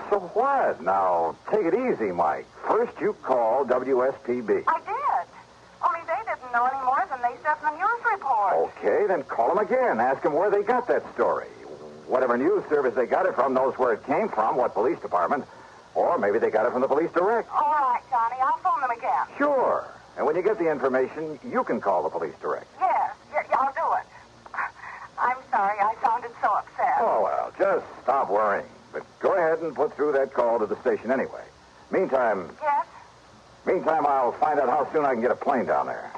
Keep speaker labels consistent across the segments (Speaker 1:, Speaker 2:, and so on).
Speaker 1: So what? Now, take it easy, Mike. First, you call WSPB.
Speaker 2: I did. Only they didn't know any more than they said in the news report.
Speaker 1: Okay, then call them again. Ask them where they got that story. Whatever news service they got it from knows where it came from, what police department. Or maybe they got it from the police direct.
Speaker 2: All right, Johnny. I'll phone them again.
Speaker 1: Sure. And when you get the information, you can call the police direct.
Speaker 2: Yes. Yeah, I'll do it. I'm sorry. I sounded so upset.
Speaker 1: Oh, well, just stop worrying. But go ahead and put through that call to the station anyway. Meantime, I'll find out how soon I can get a plane down there.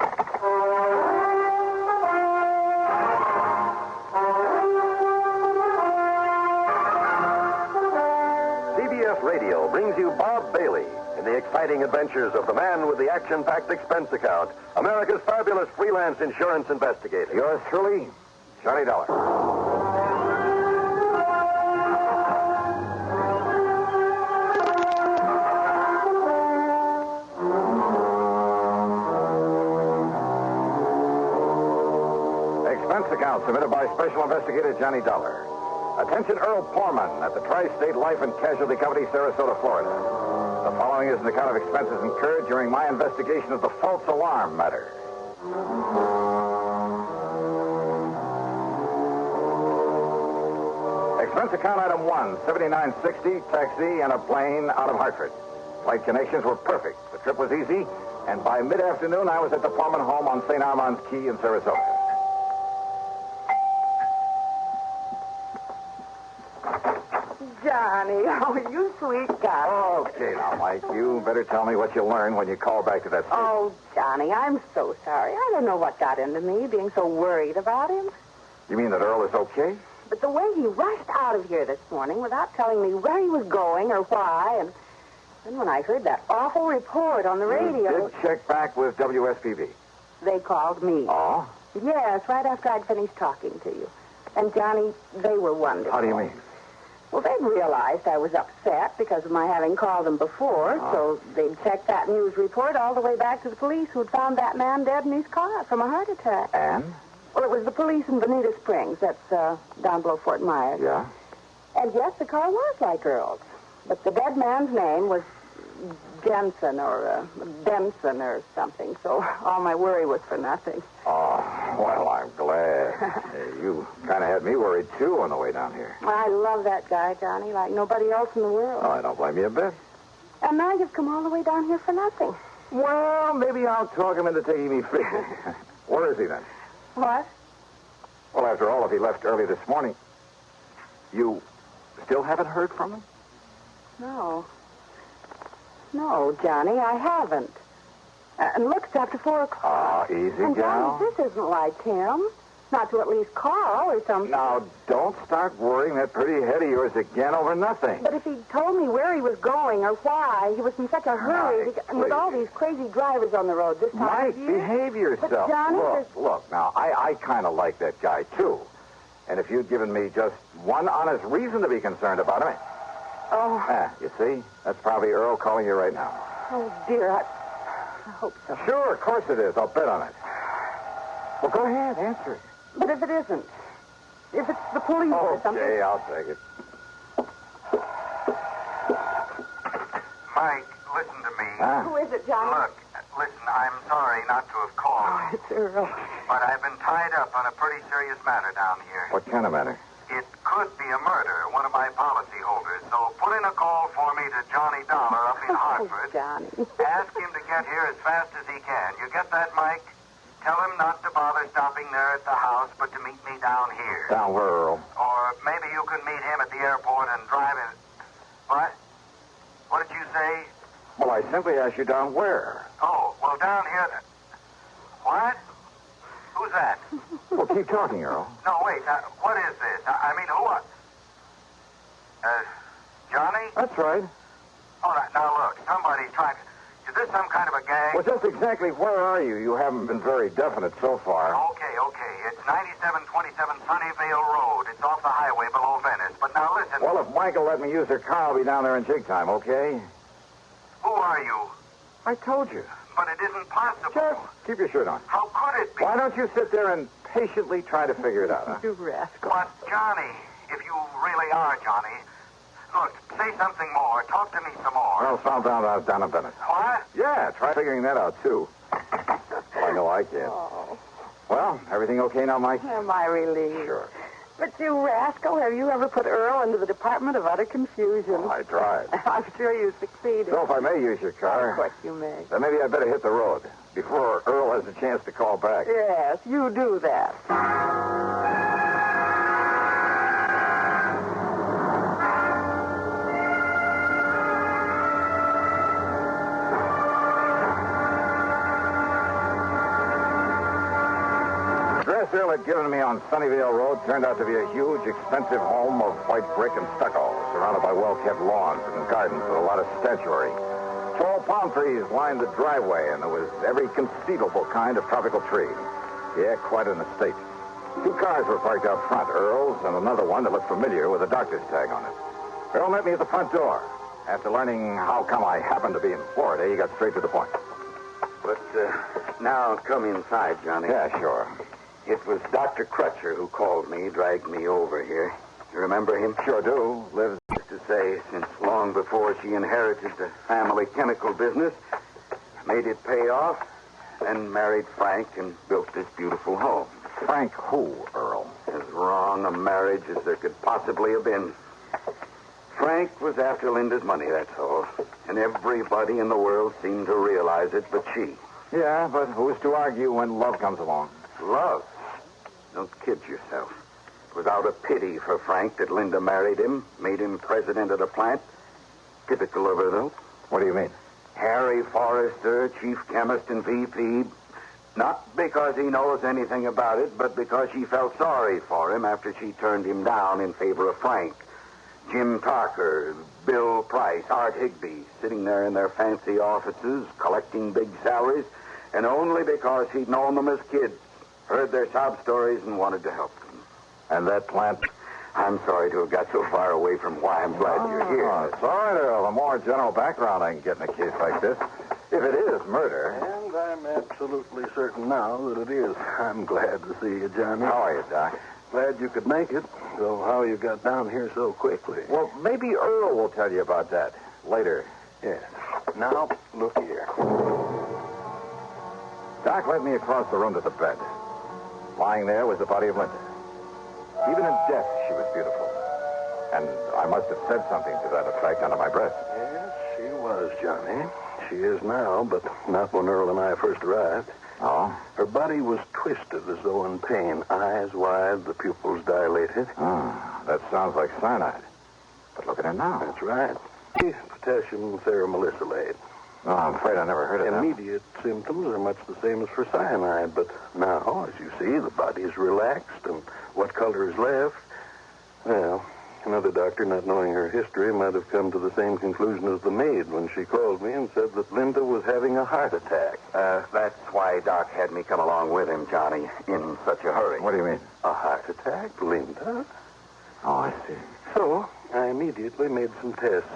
Speaker 3: CBS Radio brings you Bob Bailey in the exciting adventures of the man with the action-packed expense account, America's fabulous freelance insurance investigator.
Speaker 1: Yours truly, Johnny Dollar. Expense account submitted by Special Investigator Johnny Dollar. Attention Earl Poorman at the Tri-State Life and Casualty Company, Sarasota, Florida. The following is an account of expenses incurred during my investigation of the false alarm matter. Expense account item 1, 7960, taxi and a plane out of Hartford. Flight connections were perfect. The trip was easy, and by mid-afternoon I was at the Poorman home on St. Armand's Key in Sarasota.
Speaker 2: Johnny, oh, you sweet guy.
Speaker 1: Okay, now, Mike, you better tell me what you learned when you call back to that station.
Speaker 2: Oh, Johnny, I'm so sorry. I don't know what got into me, being so worried about him.
Speaker 1: You mean that Earl is okay?
Speaker 2: But the way he rushed out of here this morning without telling me where he was going or why, and then when I heard that awful report on the radio...
Speaker 1: You did check back with WSPB?
Speaker 2: They called me.
Speaker 1: Oh?
Speaker 2: Yes, right after I'd finished talking to you. And, Johnny, they were wonderful.
Speaker 1: How do you mean?
Speaker 2: Well, they'd realized I was upset because of my having called them before, so they'd checked that news report all the way back to the police who'd found that man dead in his car from a heart attack.
Speaker 1: And?
Speaker 2: Well, it was the police in Bonita Springs. That's down below Fort Myers.
Speaker 1: Yeah?
Speaker 2: And yes, the car was like Earl's. But the dead man's name was Jensen or Benson or something, so all my worry was for nothing.
Speaker 1: Oh, well, I'm glad. You kind of had me worried, too, on the way down here.
Speaker 2: I love that guy, Johnny, like nobody else in the world.
Speaker 1: Oh, I don't blame you a bit.
Speaker 2: And now you've come all the way down here for nothing.
Speaker 1: Well, maybe I'll talk him into taking me fishing. Where is he, then?
Speaker 2: What?
Speaker 1: Well, after all, if he left early this morning, you still haven't heard from him?
Speaker 2: No. No, Johnny, I haven't. And look, it's after 4 o'clock.
Speaker 1: Oh, easy,
Speaker 2: and
Speaker 1: gal.
Speaker 2: Johnny, this isn't like him. Not to at least call or something.
Speaker 1: Now, don't start worrying that pretty head of yours again over nothing.
Speaker 2: But if he'd told me where he was going or why, he was in such a hurry.
Speaker 1: Mike,
Speaker 2: And with all these crazy drivers on the road this time
Speaker 1: Mike,
Speaker 2: of year.
Speaker 1: behave yourself.
Speaker 2: But Johnny,
Speaker 1: Look, now, I kind of like that guy, too. And if you'd given me just one honest reason to be concerned about him...
Speaker 2: Oh.
Speaker 1: You see? That's probably Earl calling you right now.
Speaker 2: Oh, dear, I hope so.
Speaker 1: Sure, of course it is. I'll bet on it. Well, go ahead, answer it.
Speaker 2: But if it isn't, if it's the police or something...
Speaker 1: Okay, I'll take it.
Speaker 4: Mike, listen to me.
Speaker 2: Who is it, Johnny?
Speaker 4: Look, listen, I'm sorry not to have called.
Speaker 2: Oh, it's Earl.
Speaker 4: But I've been tied up on a pretty serious matter down here.
Speaker 1: What kind of matter?
Speaker 4: It could be a murder, one of my policy holders. So put in a call for me to Johnny Dollar up in Hartford.
Speaker 2: Oh, Johnny.
Speaker 4: Ask him to get here as fast as he can. You get that, Mike? Tell him not to bother stopping there at the house, but to meet me down here.
Speaker 1: Down where, Earl?
Speaker 4: Or maybe you can meet him at the airport and drive him. What? What did you say?
Speaker 1: Well, I simply asked you down where.
Speaker 4: Oh, well, down here. What? Who's that?
Speaker 1: Well, keep talking, Earl.
Speaker 4: No, wait. What is this? I mean, who are... Johnny?
Speaker 1: That's right.
Speaker 4: Oh, now look. Somebody's trying to... Is this some kind of a gang?
Speaker 1: Well, just exactly where are you? You haven't been very definite so far.
Speaker 4: Okay. It's 9727 Sunnyvale Road. It's off the highway below Venice. But now listen...
Speaker 1: Well, if Michael let me use her car, I'll be down there in jig time, okay?
Speaker 4: Who are you?
Speaker 1: I told you.
Speaker 4: But it isn't possible.
Speaker 1: Just keep your shirt on.
Speaker 4: How could it be?
Speaker 1: Why don't you sit there and patiently try to figure it out, huh?
Speaker 2: You rascal.
Speaker 4: But, Johnny, if you really are Johnny... Look, say something more. Talk to me some more.
Speaker 1: Well, found out down in Venice.
Speaker 4: What?
Speaker 1: Yeah, try figuring that out, too. Well, I know I can.
Speaker 2: Oh,
Speaker 1: Well, everything okay now, Mike?
Speaker 2: am I relieved?
Speaker 1: Sure.
Speaker 2: But you rascal, have you ever put Earl into the Department of Utter Confusion?
Speaker 1: Well, I tried.
Speaker 2: I'm sure you succeeded.
Speaker 1: So if I may use your car,
Speaker 2: Of course you may.
Speaker 1: then maybe I'd better hit the road before Earl has a chance to call back.
Speaker 2: Yes, you do that.
Speaker 1: The address Earl had given me on Sunnyvale Road turned out to be a huge, expensive home of white brick and stucco, surrounded by well-kept lawns and gardens with a lot of statuary. Tall palm trees lined the driveway, and there was every conceivable kind of tropical tree. Yeah, quite an estate. 2 cars were parked out front, Earl's and another one that looked familiar with a doctor's tag on it. Earl met me at the front door. After learning how come I happened to be in Florida, he got straight to the point.
Speaker 5: But now come inside, Johnny.
Speaker 1: Yeah, sure.
Speaker 5: It was Dr. Crutcher who called me, dragged me over here. You remember him?
Speaker 1: Sure do. Lives.
Speaker 5: To say, since long before she inherited the family chemical business, made it pay off, then married Frank and built this beautiful home.
Speaker 1: Frank who, Earl?
Speaker 5: As wrong a marriage as there could possibly have been. Frank was after Linda's money, that's all. And everybody in the world seemed to realize it but she.
Speaker 1: Yeah, but who's to argue when love comes along?
Speaker 5: Love? Don't kid yourself. It was out of pity for Frank that Linda married him, made him president of the plant. Typical of her, though.
Speaker 1: What do you mean?
Speaker 5: Harry Forrester, chief chemist and VP. Not because he knows anything about it, but because she felt sorry for him after she turned him down in favor of Frank. Jim Parker, Bill Price, Art Higbee, sitting there in their fancy offices, collecting big salaries, and only because he'd known them as kids, heard their sob stories, and wanted to help them.
Speaker 1: And that plant?
Speaker 5: I'm sorry to have got so far away from why I'm glad you're here.
Speaker 1: It's all right, Earl. The more general background I can get in a case like this. If it is murder.
Speaker 6: And I'm absolutely certain now that it is. I'm glad to see you, Johnny.
Speaker 1: How are you, Doc?
Speaker 6: Glad you could make it. So how you got down here so quickly.
Speaker 1: Well, maybe Earl will tell you about that later.
Speaker 6: Yes. Now, look here.
Speaker 1: Doc led me across the room to the bed. Lying there was the body of Linda. Even in death, she was beautiful. And I must have said something to that effect under my breath.
Speaker 6: Yes, she was, Johnny. She is now, but not when Earl and I first arrived.
Speaker 1: Oh?
Speaker 6: Her body was twisted as though in pain. Eyes wide, the pupils dilated.
Speaker 1: Oh, that sounds like cyanide. But look at her now.
Speaker 6: That's right. Potassium theramolysilate.
Speaker 1: Oh, I'm afraid I never heard of that.
Speaker 6: Immediate symptoms are much the same as for cyanide, but now, as you see, the body's relaxed, and what color is left? Well, another doctor, not knowing her history, might have come to the same conclusion as the maid when she called me and said that Linda was having a heart attack.
Speaker 5: That's why Doc had me come along with him, Johnny, in such a hurry.
Speaker 1: What do you mean?
Speaker 6: A heart attack, Linda?
Speaker 1: Oh, I see.
Speaker 6: So, I immediately made some tests.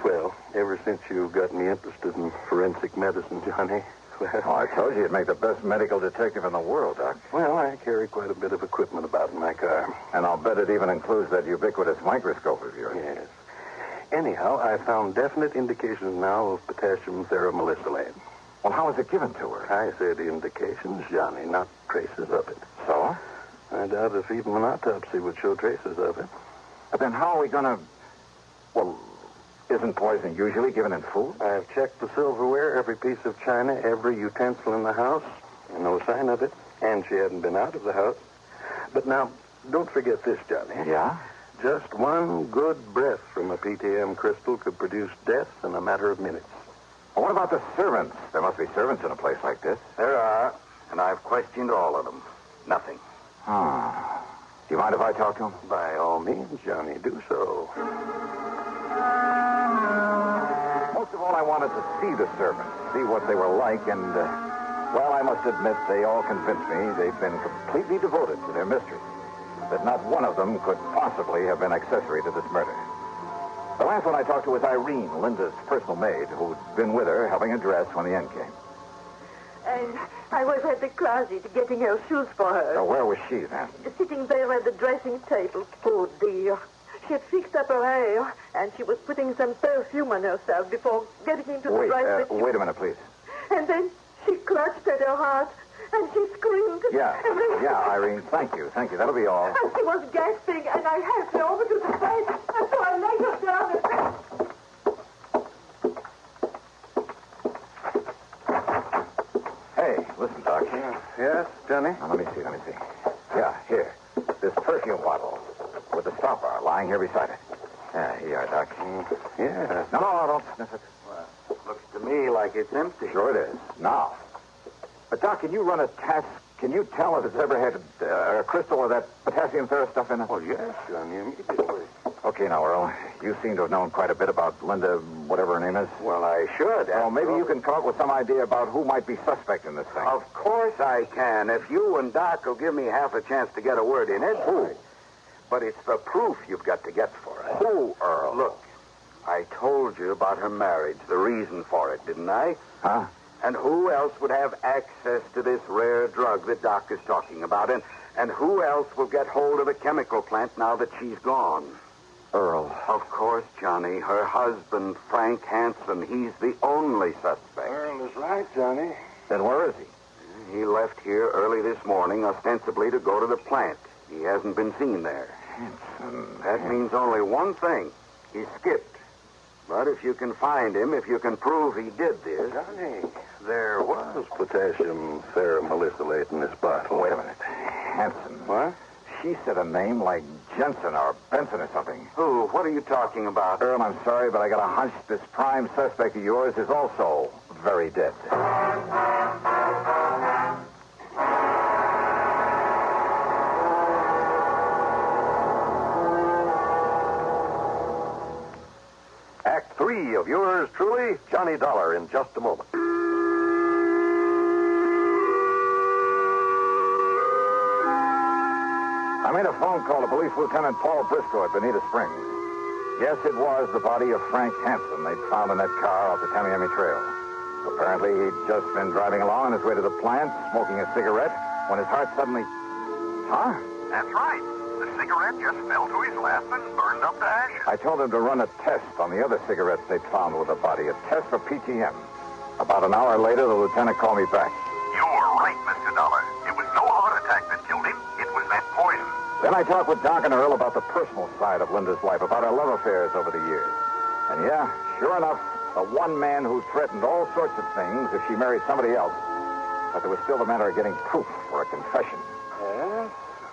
Speaker 6: Well, ever since you got me interested in forensic medicine, Johnny,
Speaker 1: Oh, I told you you'd make the best medical detective in the world, Doc.
Speaker 6: well, I carry quite a bit of equipment about in my car.
Speaker 1: And I'll bet it even includes that ubiquitous microscope of yours.
Speaker 6: Yes. Anyhow, I found definite indications now of potassium theramolysilate.
Speaker 1: Well, how was it given to her?
Speaker 6: I said indications, Johnny, not traces of it.
Speaker 1: So?
Speaker 6: I doubt if even an autopsy would show traces of it.
Speaker 1: But then how are we going to... Well, isn't poison usually given in food?
Speaker 6: I've checked the silverware, every piece of china, every utensil in the house. No sign of it. And she hadn't been out of the house. But now, don't forget this, Johnny.
Speaker 1: Yeah?
Speaker 6: Just one good breath from a PTM crystal could produce death in a matter of minutes.
Speaker 1: Well, what about the servants? There must be servants in a place like this.
Speaker 5: There are, and I've questioned all of them. Nothing.
Speaker 1: Oh. Do you mind if I talk to them?
Speaker 6: By all means, Johnny, do so.
Speaker 1: Most of all, I wanted to see the servants, see what they were like, and, well, I must admit, they all convinced me they've been completely devoted to their mistress, that not one of them could possibly have been accessory to this murder. The last one I talked to was Irene, Linda's personal maid, who'd been with her helping her dress when the end came.
Speaker 7: And I was at the closet getting her shoes for her.
Speaker 1: So where was she then?
Speaker 7: Sitting there at the dressing table. Oh, dear. She had fixed up her hair, and she was putting some perfume on herself before getting into the drive.
Speaker 1: Wait a minute, please.
Speaker 7: And then she clutched at her heart, and she screamed.
Speaker 1: Yeah, Irene, thank you. That'll be all.
Speaker 7: And she was gasping, and I helped her over to the bed, and so I laid her down and...
Speaker 1: Hey, listen, Doc.
Speaker 6: Yes, Johnny?
Speaker 1: Now, let me see. Yeah, here. This perfume bottle with the stopper lying here beside it. Yeah, here you are, Doc.
Speaker 6: Yeah.
Speaker 1: No, don't sniff it.
Speaker 5: Well, looks to me like it's empty.
Speaker 1: Sure it is. Now. But, Doc, can you run a test? Can you tell if it's ever had a crystal or that potassium ferrous stuff in it?
Speaker 6: Oh, yes, Johnny, immediately.
Speaker 1: Okay, now, Earl, you seem to have known quite a bit about Linda, whatever her name is.
Speaker 5: Well, I should.
Speaker 1: Well, maybe you can come up with some idea about who might be suspect in this thing.
Speaker 5: Of course I can. If you and Doc will give me half a chance to get a word in it.
Speaker 1: Who?
Speaker 5: But it's the proof you've got to get for it.
Speaker 1: Who, Earl?
Speaker 5: Look, I told you about her marriage, the reason for it, didn't I?
Speaker 1: Huh?
Speaker 5: And who else would have access to this rare drug that Doc is talking about? And who else will get hold of the chemical plant now that she's gone?
Speaker 1: Earl.
Speaker 5: Of course, Johnny. Her husband, Frank Hansen. He's the only suspect.
Speaker 6: Earl is right, Johnny.
Speaker 1: Then where is he?
Speaker 5: He left here early this morning, ostensibly to go to the plant. He hasn't been seen there.
Speaker 1: Hanson.
Speaker 5: That means only one thing. He skipped. But if you can find him, if you can prove he did this...
Speaker 6: Johnny, there was potassium ferromelacylate in this bottle.
Speaker 1: Wait a minute. Hanson.
Speaker 6: What?
Speaker 1: She said a name like Jensen or Benson or something.
Speaker 5: Who? What are you talking about?
Speaker 1: Earl, I'm sorry, but I got a hunch this prime suspect of yours is also very dead.
Speaker 3: Act 3 of yours truly, Johnny Dollar, in just a moment.
Speaker 1: I made a phone call to Police Lieutenant Paul Briscoe at Bonita Springs. Yes, it was the body of Frank Hansen they'd found in that car off the Tamiami Trail. Apparently, he'd just been driving along on his way to the plant, smoking a cigarette, when his heart suddenly... Huh?
Speaker 4: That's right. The cigarette just fell to his lap and burned up to ashes.
Speaker 1: I told him to run a test on the other cigarettes they'd found with the body, a test for PTM. About an hour later, the lieutenant called me back.
Speaker 4: You were right, Mr. Dollar. It was no heart attack that killed him. It was that poison.
Speaker 1: Then I talked with Doc and Earl about the personal side of Linda's life, about her love affairs over the years. And yeah, sure enough, the one man who threatened all sorts of things if she married somebody else. But there was still the matter of getting proof for a confession.
Speaker 6: Yes?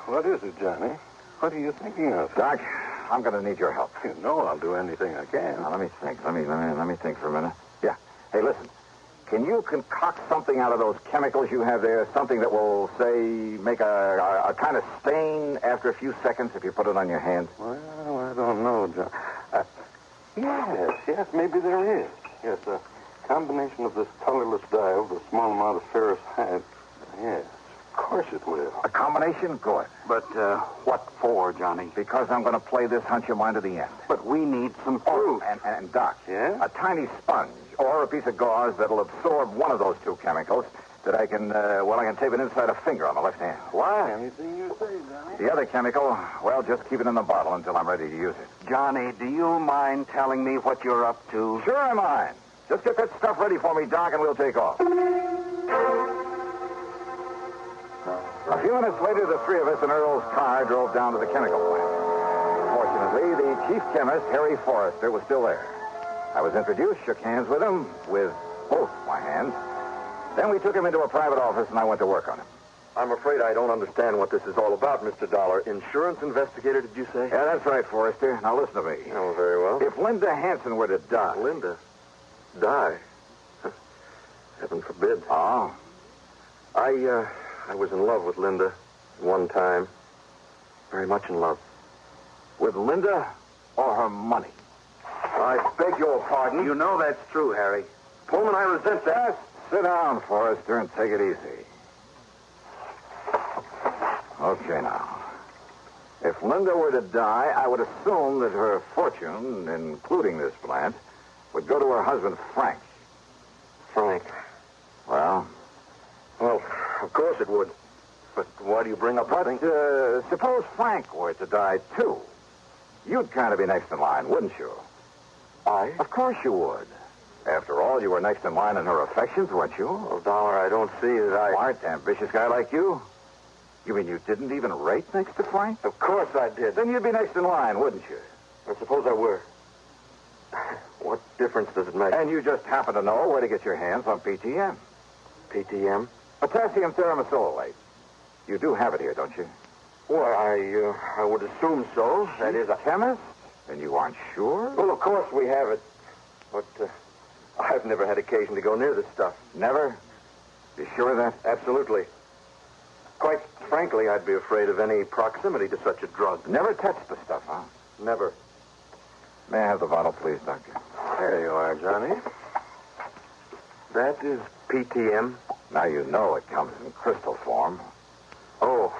Speaker 6: What is it, Johnny? What are you thinking of?
Speaker 1: Doc, I'm going to need your help.
Speaker 6: You know I'll do anything I can.
Speaker 1: Now, let me think. Let me think for a minute. Yeah. Hey, listen. Can you concoct something out of those chemicals you have there? Something that will, say, make a kind of stain after a few seconds if you put it on your hand?
Speaker 6: Well, I don't know, John. Yes, maybe there is. Yes, a combination of this colorless dye with a small amount of ferrous hide. Yes, of course it will.
Speaker 1: A combination? Good.
Speaker 5: But what for, Johnny?
Speaker 1: Because I'm going to play this hunch of mine to the end.
Speaker 5: But we need some proof.
Speaker 1: And Doc,
Speaker 6: Yeah?
Speaker 1: a tiny sponge or a piece of gauze that'll absorb one of those two chemicals that I can tape it inside a finger on the left hand.
Speaker 6: Why? Anything you say, Johnny.
Speaker 1: The other chemical, well, just keep it in the bottle until I'm ready to use it.
Speaker 5: Johnny, do you mind telling me what you're up to?
Speaker 1: Sure I mind. Just get that stuff ready for me, Doc, and we'll take off. A few minutes later, the three of us in Earl's car drove down to the chemical plant. Fortunately, the chief chemist, Harry Forrester, was still there. I was introduced, shook hands with him, with both my hands. Then we took him into a private office, and I went to work on him.
Speaker 3: I'm afraid I don't understand what this is all about, Mr. Dollar. Insurance investigator, did you say?
Speaker 1: Yeah, that's right, Forrester. Now listen to me.
Speaker 3: Oh, very well.
Speaker 1: If Linda Hansen were to die...
Speaker 3: Linda? Die? Heaven forbid.
Speaker 1: Oh?
Speaker 3: I was in love with Linda one time. Very much in love.
Speaker 1: With Linda or her money?
Speaker 3: I beg your pardon.
Speaker 5: You know that's true, Harry.
Speaker 3: Pullman, I resent that.
Speaker 1: Just sit down, Forrester, and take it easy. Okay, now. If Linda were to die, I would assume that her fortune, including this plant, would go to her husband, Frank.
Speaker 3: Frank.
Speaker 1: Well,
Speaker 3: Well, of course it would. But why do you bring up
Speaker 1: but
Speaker 3: the thing?
Speaker 1: suppose Frank were to die, too. You'd kind of be next in line, wouldn't you?
Speaker 6: I?
Speaker 1: Of course you would. After all, you were next in line in her affections, weren't you?
Speaker 6: Well, Dollar, I don't see that I...
Speaker 1: Smart, ambitious guy like you? You mean you didn't even rate next to Frank?
Speaker 6: Of course I did.
Speaker 1: Then you'd be next in line, wouldn't you?
Speaker 6: I suppose I were. What difference does it make?
Speaker 1: And you just happen to know where to get your hands on PTM.
Speaker 6: PTM?
Speaker 1: Potassium theramosolate. You do have it here, don't you?
Speaker 6: Well, I would assume so. That is
Speaker 1: a chemist? And you aren't sure?
Speaker 6: Well, of course we have it. But I've never had occasion to go near this stuff.
Speaker 1: Never? You sure of that?
Speaker 6: Absolutely. Quite frankly, I'd be afraid of any proximity to such a drug.
Speaker 1: Never touched the stuff, huh?
Speaker 6: Never.
Speaker 1: May I have the bottle, please, Doctor?
Speaker 6: There you are, Johnny. That is PTM.
Speaker 1: Now you know it comes in crystal form.
Speaker 6: Oh,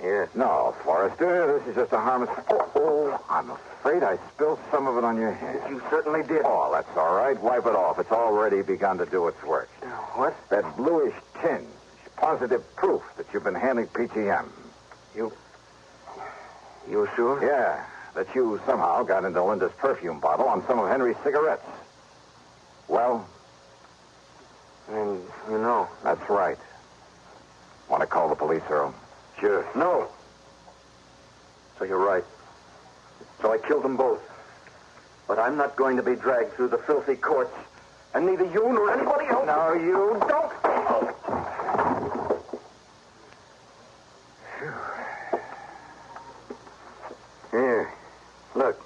Speaker 6: yes.
Speaker 1: No, Forrester, this is just a harmless... Oh, I'm afraid I spilled some of it on your hand.
Speaker 6: You certainly did.
Speaker 1: Oh, that's all right. Wipe it off. It's already begun to do its work.
Speaker 6: What?
Speaker 1: That bluish tinge. Positive proof that you've been handling PTM.
Speaker 6: You sure?
Speaker 1: Yeah, that you somehow got into Linda's perfume bottle on some of Henry's cigarettes. Well?
Speaker 6: And you know.
Speaker 1: That's right. Want to call the police, Earl?
Speaker 6: Sure. No. So you're right. So I killed them both. But I'm not going to be dragged through the filthy courts. And neither you nor anybody else...
Speaker 1: No, you don't.
Speaker 5: Here. Look.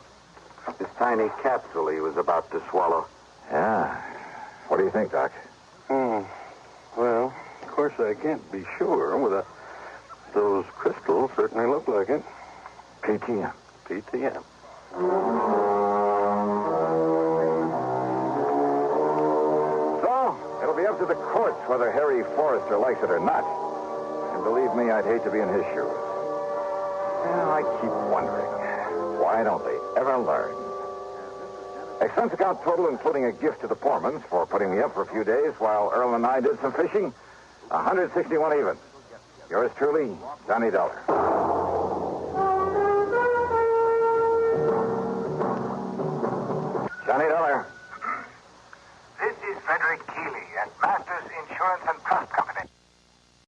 Speaker 5: This tiny capsule he was about to swallow.
Speaker 1: Yeah. What do you think, Doc?
Speaker 6: Well, of course I can't be sure. Those crystals certainly look like it.
Speaker 1: PTM.
Speaker 6: PTM.
Speaker 1: So, it'll be up to the courts whether Harry Forrester likes it or not. And believe me, I'd hate to be in his shoes. Well, I keep wondering, why don't they ever learn? Expense account total, including a gift to the Pormans for putting me up for a few days while Earl and I did some fishing, 161 even. Yours truly, Johnny Dollar. Johnny Dollar.
Speaker 4: This is Frederick Keeley at Masters Insurance and Trust Company.